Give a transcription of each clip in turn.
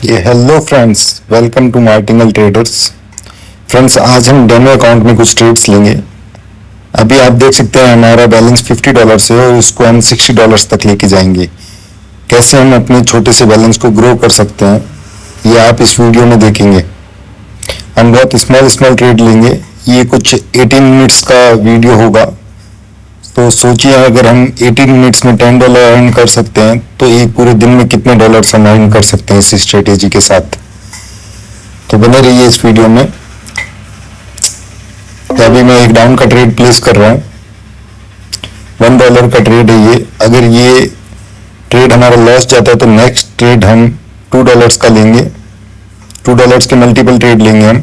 ये hello friends, welcome to Martingale Traders. Friends, आज हम डेमो अकाउंट में कुछ ट्रेड्स लेंगे। अभी आप देख सकते हैं हमारा बैलेंस $50 से और उसको हम $60 तक लेके जाएंगे। कैसे हम अपने छोटे से बैलेंस को ग्रो कर सकते हैं, ये आप इस वीडियो में देखेंगे। हम बहुत स्मॉल स्मॉल ट्रेड लेंगे। ये कुछ 18 मिनट्स का वीडियो होगा। तो सोचिए, अगर हम 18 मिनट्स में $10 अर्न कर सकते हैं तो एक पूरे दिन में कितने डॉलर्स हम अर्न कर सकते हैं इस स्ट्रेटेजी के साथ। तो बने रहिए इस वीडियो में। तो अभी मैं एक डाउन का ट्रेड प्लेस कर रहा हूँ। $1 का ट्रेड है ये। अगर ये ट्रेड हमारा लॉस जाता है तो नेक्स्ट ट्रेड हम $2 का लेंगे। $2 के मल्टीपल ट्रेड लेंगे हम।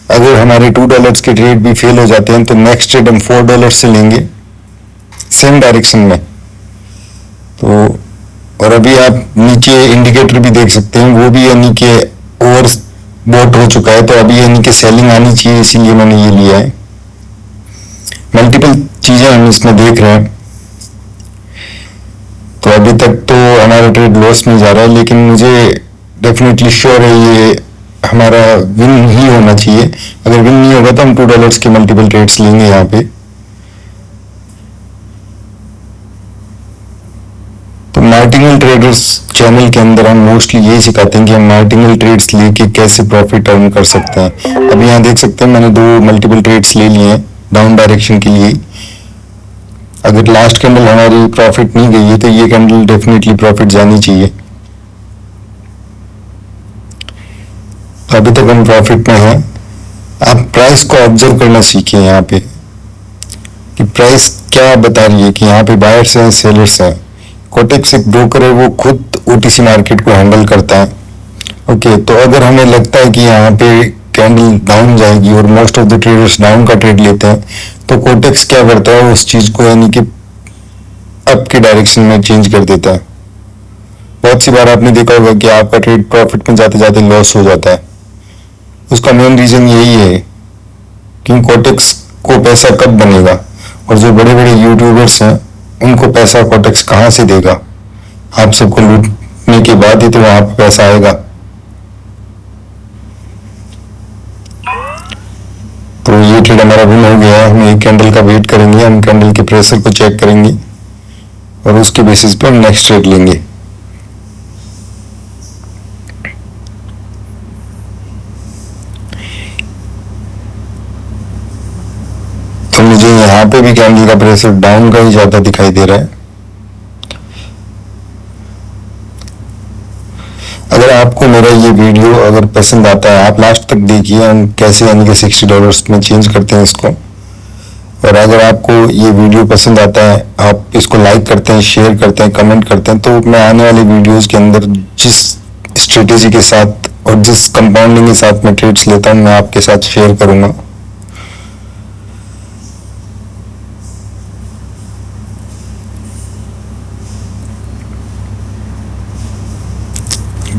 अगर हमारे $2 के ट्रेड भी फेल हो जाते हैं तो नेक्स्ट ट्रेड हम $4 से लेंगे, सेम डायरेक्शन में। तो और अभी आप नीचे इंडिकेटर भी देख सकते हैं, वो भी यानी कि ओवर बॉट हो चुका है। तो अभी यानी कि सेलिंग आनी चाहिए, इसीलिए मैंने ये लिया है। मल्टीपल चीजें हम इसमें देख रहे हैं। तो अभी तक तो हमारा ट्रेड लॉस में जा रहा है, लेकिन मुझे डेफिनेटली श्योर है ये हमारा विन ही होना चाहिए। अगर विन नहीं होगा तो हम $2 के मल्टीपल ट्रेड्स लेंगे यहाँ पे। तो मार्टिंगल ट्रेडर्स चैनल के अंदर हम मोस्टली यही सिखाते हैं कि हम मार्टिंगल ट्रेड्स लेके कैसे प्रॉफिट अर्न कर सकते हैं। अभी यहाँ देख सकते हैं मैंने 2 मल्टीपल ट्रेड्स ले लिए हैं डाउन डायरेक्शन के लिए। अगर लास्ट कैंडल हमारी प्रॉफिट नहीं गई है तो ये कैंडल डेफिनेटली प्रॉफिट जानी चाहिए। तो अभी तक हम प्रॉफिट में हैं। आप प्राइस को ऑब्जर्व करना सीखिए यहाँ पे कि प्राइस क्या बता रही है, कि यहाँ पे बायर्स हैं, सेलर्स हैं। कोटेक्स एक ब्रोकर है, वो खुद ओटीसी मार्केट को हैंडल करता है। ओके, तो अगर हमें लगता है कि यहाँ पे कैंडल डाउन जाएगी और most of the traders down का ट्रेड लेते हैं, तो कोटेक्स क्या करता है, उस चीज को यानी कि अप के डायरेक्शन में चेंज कर देता है। बहुत सी बार आपने देखा होगा कि आपका ट्रेड प्रॉफिट में जाते जाते लॉस हो जाता है। उसका मेन रीजन यही है कि कोटेक्स को पैसा कब बनेगा, और जो बड़े बड़े यूट्यूबर्स हैं उनको पैसा कोटेक्स कहां से देगा। आप सबको लूटने के बाद ही तो वहां पर पैसा आएगा। तो ये ट्रेड हमारा विन हो गया है। हम एक कैंडल का वेट करेंगे, हम कैंडल के प्रेशर को चेक करेंगे और उसके बेसिस पे हम नेक्स्ट ट्रेड लेंगे। तो मुझे यहाँ पे भी कैंडल का प्रेशर डाउन का ही ज्यादा दिखाई दे रहा है। अगर आपको मेरा ये वीडियो अगर पसंद आता है, आप लास्ट तक देखिए हम कैसे यानी कि $60 में चेंज करते हैं इसको। और अगर आपको ये वीडियो पसंद आता है, आप इसको लाइक करते हैं, शेयर करते हैं, कमेंट करते हैं, तो मैं आने वाले वीडियोस के अंदर जिस स्ट्रेटेजी के साथ और जिस कंपाउंडिंग के साथ मैं ट्रेड्स लेता हूँ, मैं आपके साथ शेयर करूंगा।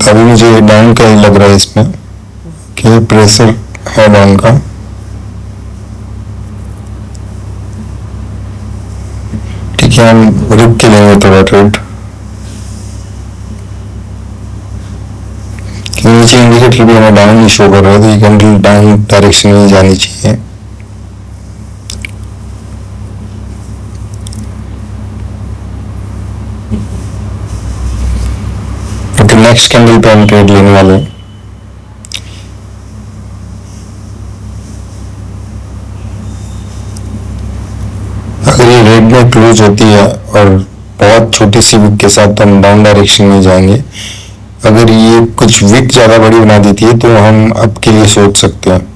अभी मुझे डाउन का ही लग रहा है इसमें कि प्रेशर है डाउन का। ठीक है, हम रुक के लेंगे थोड़ा ट्रेड। नीचे इंडिकेटर भी हमें डाउन ही शो कर रहा है, तो ये कैंडल डाउन डायरेक्शन में जानी चाहिए। नेक्स्ट कैंडल पे हम ट्रेड लेने वाले हैं। अगर ये रेड में क्लोज होती है और बहुत छोटी सी विक के साथ, तो हम डाउन डायरेक्शन में जाएंगे। अगर ये कुछ विक ज्यादा बड़ी बना देती है तो हम अप के लिए सोच सकते हैं।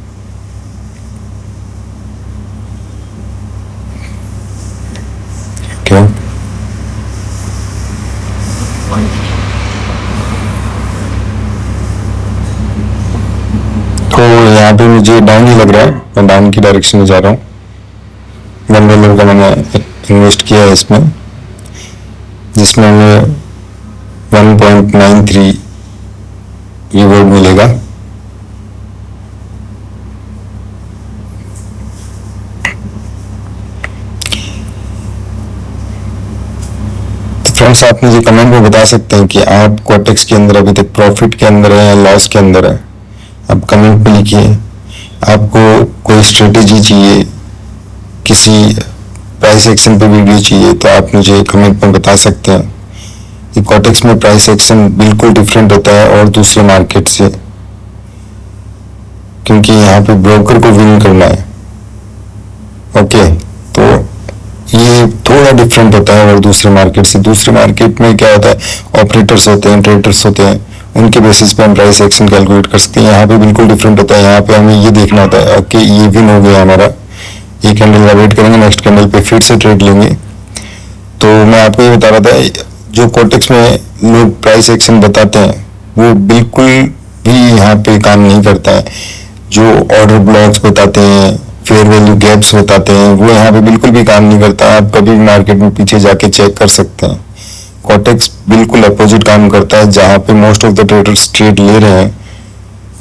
क्या तो यहाँ पे मुझे डाउन ही लग रहा है, मैं डाउन की डायरेक्शन में जा रहा हूँ। $1 का मैंने इन्वेस्ट किया है इसमें, जिसमें हमें 1.93 रिवॉर्ड मिलेगा। फ्रेंड्स आप मुझे कमेंट में बता सकते हैं कि आप कोटेक्स के अंदर अभी तक प्रॉफिट के अंदर है या लॉस के अंदर है। आप कमेंट में लिखिए। आपको कोई स्ट्रेटेजी चाहिए, किसी प्राइस एक्शन पे वीडियो चाहिए, तो आप मुझे कमेंट में बता सकते हैं कि कोटेक्स में प्राइस एक्शन बिल्कुल डिफरेंट होता है और दूसरे मार्केट से, क्योंकि यहाँ पे ब्रोकर को विन करना है। ओके, तो ये थोड़ा डिफरेंट होता है और दूसरे मार्केट से। दूसरे मार्केट में क्या होता है, ऑपरेटर्स होते हैं, ट्रेडर्स होते हैं, उनके बेसिस पे हम प्राइस एक्शन कैलकुलेट कर सकते हैं। यहाँ पे बिल्कुल डिफरेंट होता है। यहाँ पे हमें ये देखना होता है कि ये विन हो गया हमारा, ये कैंडल का वेट करेंगे, नेक्स्ट कैंडल पे फिर से ट्रेड लेंगे। तो मैं आपको ये बता रहा था, जो कोटेक्स में लोग प्राइस एक्शन बताते हैं वो बिल्कुल भी यहाँ पे काम नहीं करता है। जो ऑर्डर ब्लॉक्स बताते हैं, फेयर वैल्यू गैप्स बताते हैं, वो यहाँ पे बिल्कुल भी काम नहीं करता। आप कभी भी मार्केट में पीछे जाके चेक कर सकते हैं। कोटेक्स बिल्कुल अपोजिट काम करता है। जहाँ पे most of the traders trade ले रहे हैं,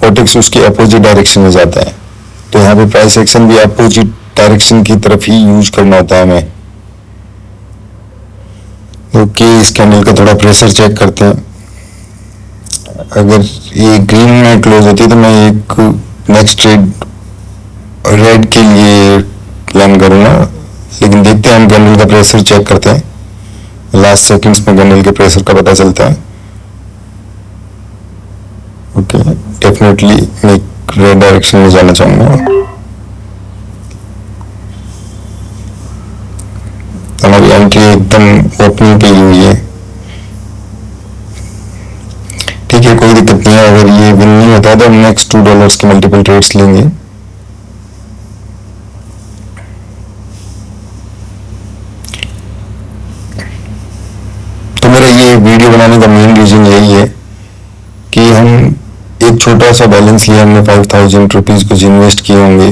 कोटेक्स उसके अपोजिट डायरेक्शन में जाता है। तो यहाँ पे प्राइस एक्शन भी अपोजिट डायरेक्शन की तरफ ही यूज करना होता है हमें। ओके, इस कैंडल का थोड़ा प्रेशर चेक करते हैं। अगर ये ग्रीन में क्लोज होती है तो मैं एक नेक्स्ट ट्रेड रेड के लिए प्लान करूंगा, लेकिन देखते हैं। हम कैंडल का प्रेशर चेक करते हैं। लास्ट सेकंड्स में कैंडल के प्रेशर का पता चलता है। ओके, डेफिनेटली मैं रेड डायरेक्शन में जाना चाहूंगा। हमारी एंट्री एकदम ओपनिंग पे हुई है। ठीक है, कोई दिक्कत नहीं है। अगर ये विन नहीं होता तो हम नेक्स्ट $2 के मल्टीपल ट्रेड्स लेंगे। तो मेरा ये वीडियो बनाने का मेन रीजन यही है कि हम एक छोटा सा बैलेंस लिया हमने, 5000 रुपीज कुछ इन्वेस्ट किए होंगे।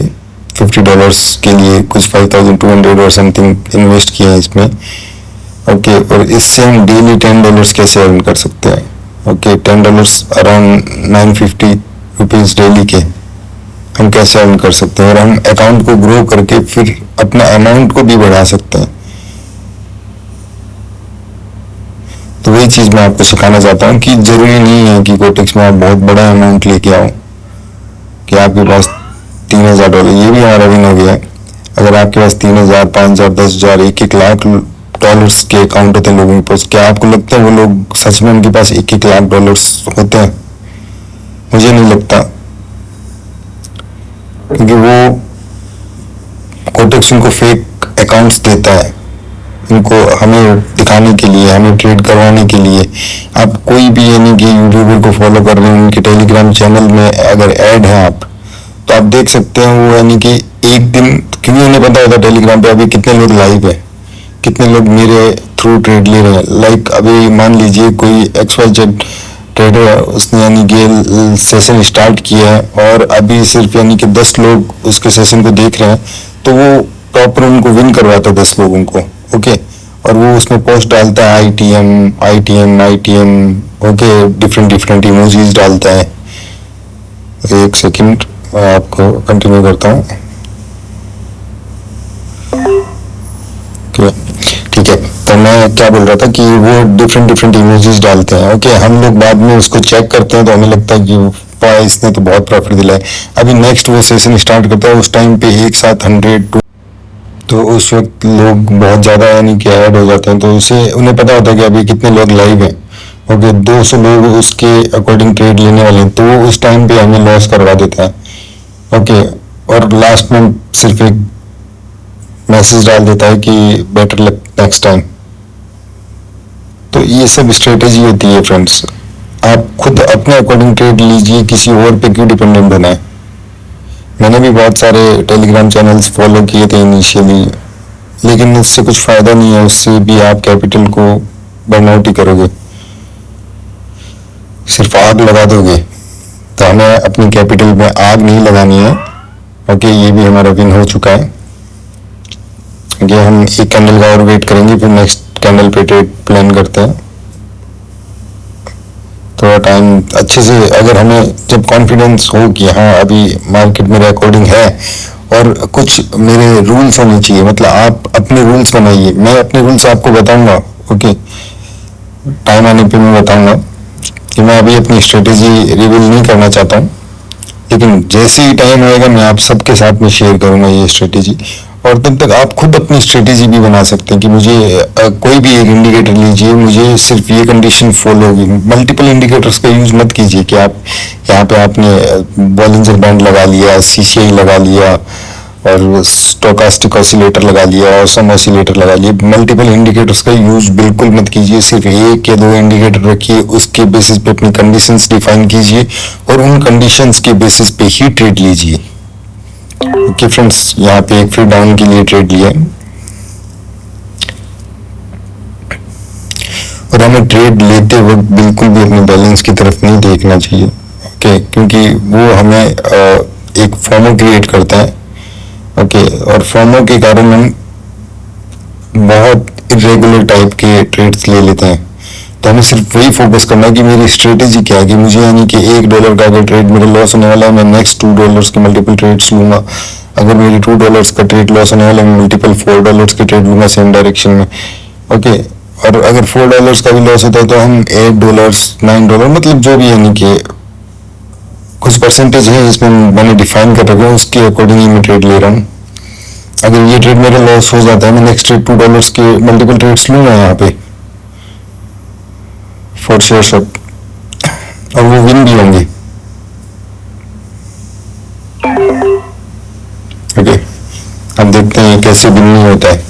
$50 के लिए कुछ 5200 और समथिंग इन्वेस्ट किए हैं इसमें। ओके, और इससे हम डेली $10 कैसे अर्न कर सकते हैं। ओके, $10 अराउंड 950 रुपीज डेली के हम कैसे अर्न कर सकते हैं, और हम अकाउंट को ग्रो करके फिर अपना अमाउंट को भी बढ़ा सकते हैं। तो वही चीज मैं आपको सिखाना चाहता हूँ कि जरूरी नहीं है कि कोटेक्स में आप बहुत बड़ा अमाउंट लेके आओ, कि आपके पास $3000, ये भी हमारा विन हो गया। अगर आपके पास 3000, 5000, 10,000, 1-1 लाख डॉलर्स के अकाउंट होते हैं लोगों के पास, क्या आपको लगता है वो लोग सच में उनके पास 1-1 लाख डॉलर्स होते हैं? मुझे नहीं लगता, क्योंकि वो कोटेक्स उनको फेक अकाउंट्स देता है, इनको हमें दिखाने के लिए, हमें ट्रेड करवाने के लिए। आप कोई भी यानी कि यूट्यूबर को फॉलो कर रहे हैं, उनके टेलीग्राम चैनल में अगर ऐड है आप, तो आप देख सकते हैं वो यानी कि एक दिन, क्योंकि उन्हें पता होता है टेलीग्राम पे अभी कितने लोग लाइव है, कितने लोग मेरे थ्रू ट्रेड ले रहे हैं। लाइक अभी मान लीजिए कोई XYZ ट्रेडर है, उसने यानी कि सेशन स्टार्ट किया है और अभी सिर्फ यानी कि 10 लोग उसके सेशन को देख रहे हैं, तो वो प्रॉपर उनको विन करवाता है 10 लोगों को। ओके, और वो उसमें पोस्ट डालता है ITM। ओके, डिफरेंट इमोजीज डालता है। एक सेकंड, मैं आपको कंटिन्यू करता हूँ। ठीक है, तो मैं क्या बोल रहा था कि वो डिफरेंट इमोजीज डालते हैं। ओके, हम लोग बाद में उसको चेक करते हैं तो हमें लगता है कि वाह, इसने तो बहुत प्रॉफिट दिलाया। अभी नेक्स्ट वो सेशन स्टार्ट करता है, उस टाइम पे एक साथ 100, तो उस वक्त लोग बहुत ज़्यादा यानी कि ऐड हो जाते हैं, तो उसे उन्हें पता होता है कि अभी कितने लोग लाइव हैं। ओके, 200 लोग उसके अकॉर्डिंग ट्रेड लेने वाले हैं, तो वो उस टाइम पे हमें लॉस करवा देता है। ओके, और लास्ट में सिर्फ एक मैसेज डाल देता है कि बेटर लक नेक्स्ट टाइम। तो ये सब स्ट्रेटेजी होती है फ्रेंड्स। आप खुद अपने अकॉर्डिंग ट्रेड लीजिए, किसी और पे क्यों डिपेंडेंट होना है। मैंने भी बहुत सारे टेलीग्राम चैनल्स फॉलो किए थे इनिशियली, लेकिन उससे कुछ फायदा नहीं है। उससे भी आप कैपिटल को बर्न आउट ही करोगे, सिर्फ आग लगा दोगे। तो हमें अपनी कैपिटल में आग नहीं लगानी है। ओके, ये भी हमारा विन हो चुका है। ये हम एक कैंडल का और वेट करेंगे, फिर नेक्स्ट कैंडल पे ट्रेड प्लान करते हैं। थोड़ा टाइम अच्छे से, अगर हमें जब कॉन्फिडेंस हो कि हाँ अभी मार्केट मेरे अकॉर्डिंग है, और कुछ मेरे रूल्स होने चाहिए, मतलब आप अपने रूल्स बनाइए, मैं अपने रूल्स आपको बताऊंगा। ओके, टाइम आने पे मैं बताऊंगा कि मैं अभी अपनी स्ट्रेटेजी रिवील नहीं करना चाहता हूँ, लेकिन जैसे ही टाइम आएगा मैं आप सबके साथ में शेयर करूंगा ये स्ट्रेटेजी। और तब तक आप खुद अपनी स्ट्रेटेजी भी बना सकते हैं कि मुझे कोई भी एक इंडिकेटर लीजिए, मुझे सिर्फ ये कंडीशन फॉलो होगी। मल्टीपल इंडिकेटर्स का यूज मत कीजिए कि आप यहाँ पे आपने बॉलिंजर बैंड लगा लिया, सीसीआई लगा लिया और स्टोकास्टिक ऑसिलेटर लगा लिया और सम ऑसिलेटर लगा लिया। मल्टीपल इंडिकेटर्स का यूज बिल्कुल मत कीजिए, सिर्फ एक या दो इंडिकेटर रखिए, उसके बेसिस पे अपनी कंडीशंस डिफाइन कीजिए और उन कंडीशंस के बेसिस पे ही ट्रेड लीजिए। ओके फ्रेंड्स, यहाँ पे एक फिर डाउन के लिए ट्रेड लिया और हमें ट्रेड लेते वक्त बिल्कुल भी अपने बैलेंस की तरफ नहीं देखना चाहिए। ओके, क्योंकि वो हमें एक फॉर्मो क्रिएट करता है। ओके, और फॉर्मो के कारण हम बहुत इरेगुलर टाइप के ट्रेड्स ले लेते हैं। तो हमें सिर्फ वही फोकस करना है कि मेरी स्ट्रेटेजी क्या है, कि मुझे यानी कि $1 का अगर ट्रेड मेरा लॉस होने वाला है, मैं नेक्स्ट $2 के मल्टीपल ट्रेड्स लूंगा। अगर मेरी $2 का ट्रेड लॉस होने वाला है, मैं मल्टीपल $4 के ट्रेड लूंगा सेम डायरेक्शन में। ओके, और अगर $4 का भी लॉस होता है तो हम $8, $9, मतलब जो भी यानी कि कुछ परसेंटेज है इसमें मैंने डिफाइन कर रखा है, उसके अकॉर्डिंग ही मैं ट्रेड ले रहा हूँ। अगर ये ट्रेड मेरा लॉस हो जाता है, मैं नेक्स्ट ट्रेड $2 के मल्टीपल ट्रेड्स लूंगा यहाँ पे फॉर श्योर शॉट, और वो विन भी होंगे। ओके, अब देखते हैं कैसे विन नहीं होता है,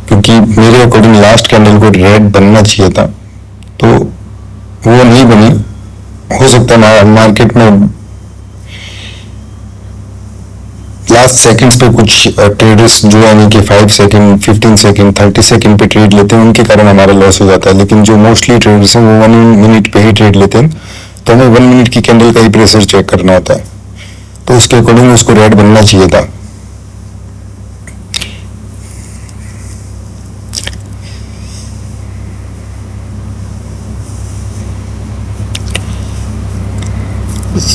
क्योंकि मेरे अकॉर्डिंग लास्ट कैंडल को रेड बनना चाहिए था, तो वो नहीं बनी। हो सकता है मार्केट में लास्ट सेकंड्स पे कुछ ट्रेडर्स जो यानी कि 5 सेकंड, 15 सेकंड, 30 सेकंड पे ट्रेड लेते हैं, उनके कारण हमारा लॉस हो जाता है। लेकिन जो मोस्टली ट्रेडर्स हैं वो 1 मिनट पे ही ट्रेड लेते हैं, तो हमें 1 मिनट की कैंडल का ही प्रेशर चेक करना होता है, तो उसके अकॉर्डिंग उसको रेड बनना चाहिए था।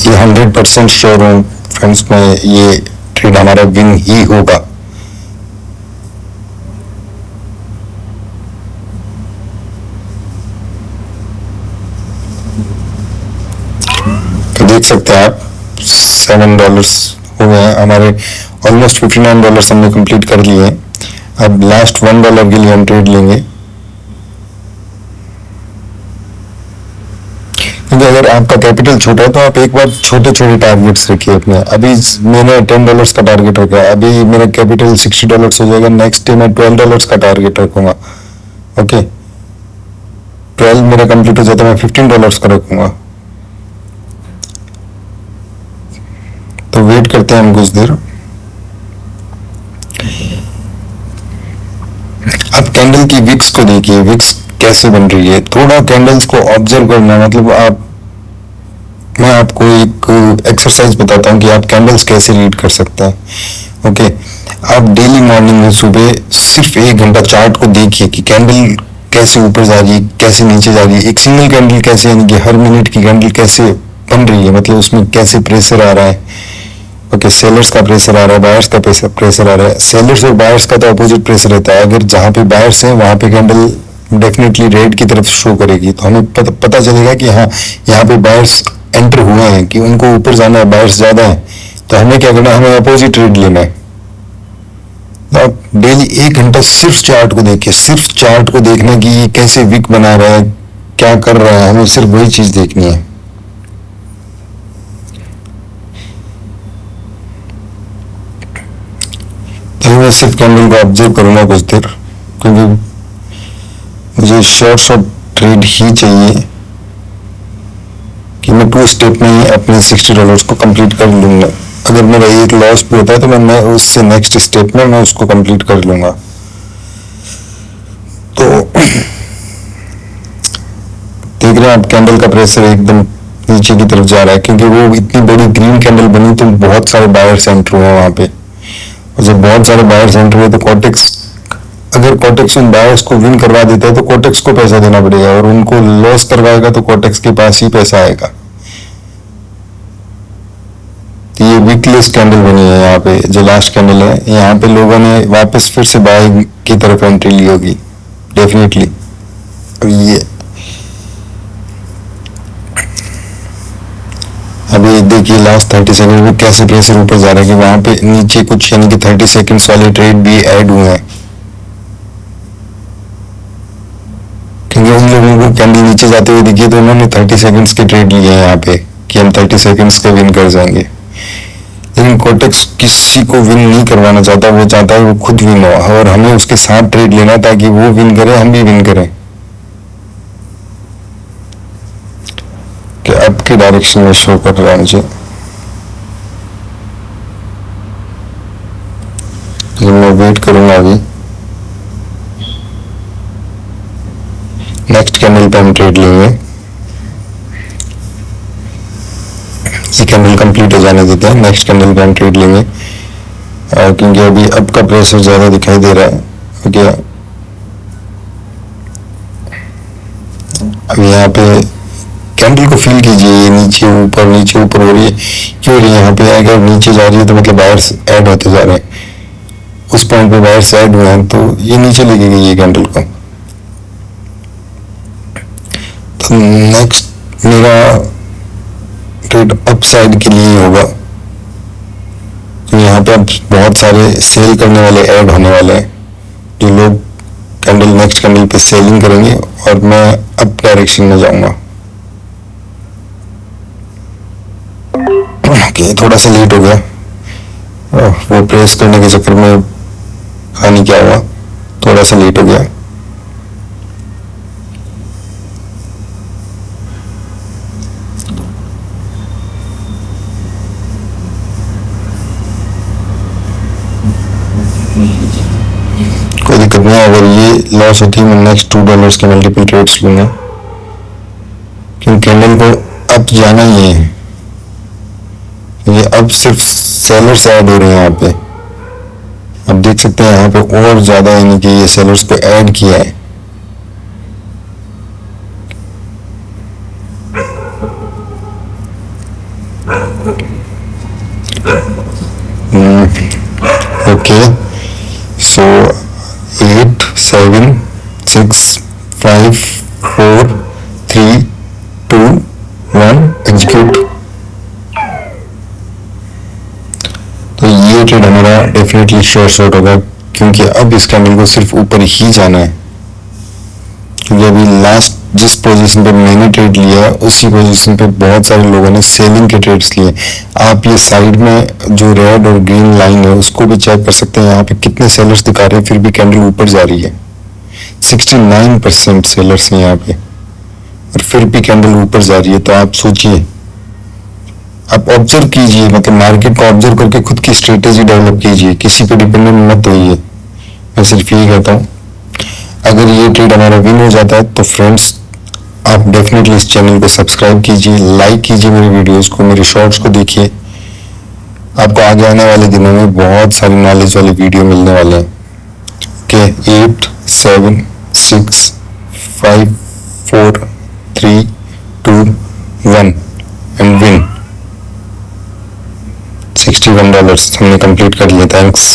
ये 100% श्योर हूँ फ्रेंड्स, में ये ट्रेड हमारा विन ही होगा। तो देख सकते हैं आप $7 हो गए हैं हमारे, ऑलमोस्ट $59 हमने कंप्लीट कर लिए हैं। अब लास्ट $1 के लिए हम ट्रेड लेंगे, क्योंकि अगर आपका कैपिटल छोटा है तो आप एक बार छोटे छोटे टारगेट्स रखिए अपने। अभी मैंने $10 का टारगेट रखा है, अभी मेरा कैपिटल $60 हो जाएगा, नेक्स्ट डे मैं $12 का टारगेट रखूंगा। ओके, 12 मेरा कंप्लीट हो जाता है, मैं $15 का रखूंगा। तो वेट करते हैं हम कुछ देर। अब कैंडल की विक्स को देखिए, विक्स कैसे बन रही है। थोड़ा कैंडल्स को ऑब्जर्व करना, मतलब मैं आपको एक एक्सरसाइज बताता हूँ कि आप कैंडल्स कैसे रीड कर सकते हैं। ओके, आप डेली मॉर्निंग में सुबह सिर्फ 1 घंटा चार्ट को देखिए कि कैंडल कैसे ऊपर जा रही है, कैसे नीचे जा रही है, एक सिंगल कैंडल कैसे, यानी कि हर मिनट की कैंडल कैसे बन रही है, मतलब उसमें कैसे प्रेशर आ रहा है। ओके, सेलर्स का प्रेशर आ रहा है, बायर्स का प्रेशर आ रहा है। सेलर्स और बायर्स का तो अपोजिट प्रेशर रहता है। अगर जहाँ पे बायर्स हैं वहां पे कैंडल डेफिनेटली रेड की तरफ शो करेगी, तो हमें पता चलेगा कि हाँ यहाँ पे बायर्स एंटर हुए हैं, कि उनको ऊपर जाना है, बायर्स ज्यादा है। तो हमें क्या करना है, हमें अपोजिट ट्रेड लेना है। तो आप डेली 1 घंटा सिर्फ चार्ट को देखिए, सिर्फ चार्ट को देखना कि ये कैसे विक बना रहा है, क्या कर रहा है, हमें सिर्फ वही चीज देखनी है। तो मैं सिर्फ कैंडल को ऑब्जर्व करूंगा कुछ देर, क्योंकि मुझे शॉर्ट ट्रेड ही चाहिए कि मैं 2 स्टेप में ही अपने $60 को कंप्लीट कर लूंगा। अगर मेरा एक लॉस भी होता है तो मैं उससे नेक्स्ट स्टेप में मैं उसको कंप्लीट कर लूंगा। तो देख रहे हैं आप कैंडल का प्रेशर एकदम नीचे की तरफ जा रहा है, क्योंकि वो इतनी बड़ी ग्रीन कैंडल बनी तो बहुत सारे बायर्स एंटर हुए वहां पे, और जब बहुत सारे बायर्स एंटर हुए तो कोटेक्स, अगर कोटेक्स उन बायर्स को विन करवा देता है तो कोटेक्स को पैसा देना पड़ेगा, और उनको लॉस करवाएगा तो कोटेक्स के पास ही पैसा आएगा। तो ये वीकलेस कैंडल बनी है यहाँ पे, जो लास्ट कैंडल है, यहाँ पे लोगों ने वापस फिर से बाय की तरफ एंट्री ली होगी। डेफिनेटली। ये अभी देखिए लास्ट 30 सेकंड में कैसे प्रेशर ऊपर जा रहा है कि वहां पे नीचे कुछ यानी कि 30 सेकंड्स वाले ट्रेड भी ऐड हुए हैं, क्योंकि उन लोगों को कैंडल नीचे जाते हुए दिखी तो उन्होंने 30 सेकंड्स के ट्रेड लिए हैं यहाँ पे कि हम 30 सेकंड्स के विन कर जाएंगे। लेकिन कोटेक्स किसी को विन नहीं करवाना चाहता, वो चाहता है वो खुद विन हो और हमें उसके साथ ट्रेड लेना ताकि वो विन करे हम भी विन करें। कि अब के डायरेक्शन में शो कर रहा है मुझे, मैं वेट करूंगा। अभी नेक्स्ट कैंडल पे हम ट्रेड लेंगे, ये कैंडल कंप्लीट हो जाने देते हैं, नेक्स्ट कैंडल पे हम ट्रेड लेंगे क्योंकि अभी अब का प्रेशर ज्यादा दिखाई दे रहा है। ओके, अब यहाँ पे कैंडल को फील कीजिए, ये नीचे ऊपर हो रही है, क्यों रही है यहाँ पे? अगर नीचे जा रही है तो मतलब बायर्स ऐड होते जा रहे हैं, उस पॉइंट पे बायर्स ऐड हुए हैं तो ये नीचे लेके गई है कैंडल को। तो नेक्स्ट मेरा ट्रेड अप साइड के लिए होगा, तो यहाँ पे अब बहुत सारे सेल करने वाले ऐड होने वाले हैं, जो लोग कैंडल नेक्स्ट कैंडल पे सेलिंग करेंगे और मैं अप डायरेक्शन में जाऊंगा। ओके, थोड़ा सा लेट हो गया, वो प्रेस करने के चक्कर में हानि क्या हुआ, थोड़ा सा लेट हो गया। कोई दिक्कत नहीं, अगर ये लॉस होती है मैं नेक्स्ट $2 के मल्टीपल ट्रेड्स लूंगा, क्योंकि कैंडल को अब जाना ही है। ये अब सिर्फ सेलर्स ऐड हो रहे हैं यहाँ पे, अब देख सकते हैं यहाँ पे और ज्यादा यानी कि ये सेलर्स को ऐड किया है। ओके, सो 8 7 6 5 4 3 2 1 एग्जीक्यूट। तो ये ट्रेड हमारा डेफिनेटली शॉर्ट होगा, क्योंकि अब इस कैंडल को सिर्फ ऊपर ही जाना है, क्योंकि अभी लास्ट जिस पोजीशन पे मैंने ट्रेड लिया उसी पोजीशन पे बहुत सारे लोगों ने सेलिंग के ट्रेड्स लिए। आप ये साइड में जो रेड और ग्रीन लाइन है उसको भी चेक कर सकते हैं, यहाँ पे कितने सेलर्स दिखा रहे हैं, फिर भी कैंडल ऊपर जा रही है। 69% सेलर्स हैं यहाँ पे और फिर भी कैंडल ऊपर जा रही है। तो आप सोचिए, आप ऑब्जर्व कीजिए, मतलब मार्केट को ऑब्जर्व करके खुद की स्ट्रेटेजी डेवलप कीजिए, किसी पे डिपेंडेंट मत होइए। मैं सिर्फ यही कहता हूँ, अगर ये ट्रेड हमारा विन हो जाता है तो फ्रेंड्स आप डेफिनेटली इस चैनल को सब्सक्राइब कीजिए, लाइक कीजिए मेरे वीडियोस को, मेरे शॉर्ट्स को देखिए। आपको आगे आने वाले दिनों में बहुत सारी नॉलेज वाले वीडियो मिलने वाले हैं। ओके, 8 7 6 5 4 3 2 1 एंड विन $61 हमने कंप्लीट कर लिया। थैंक्स।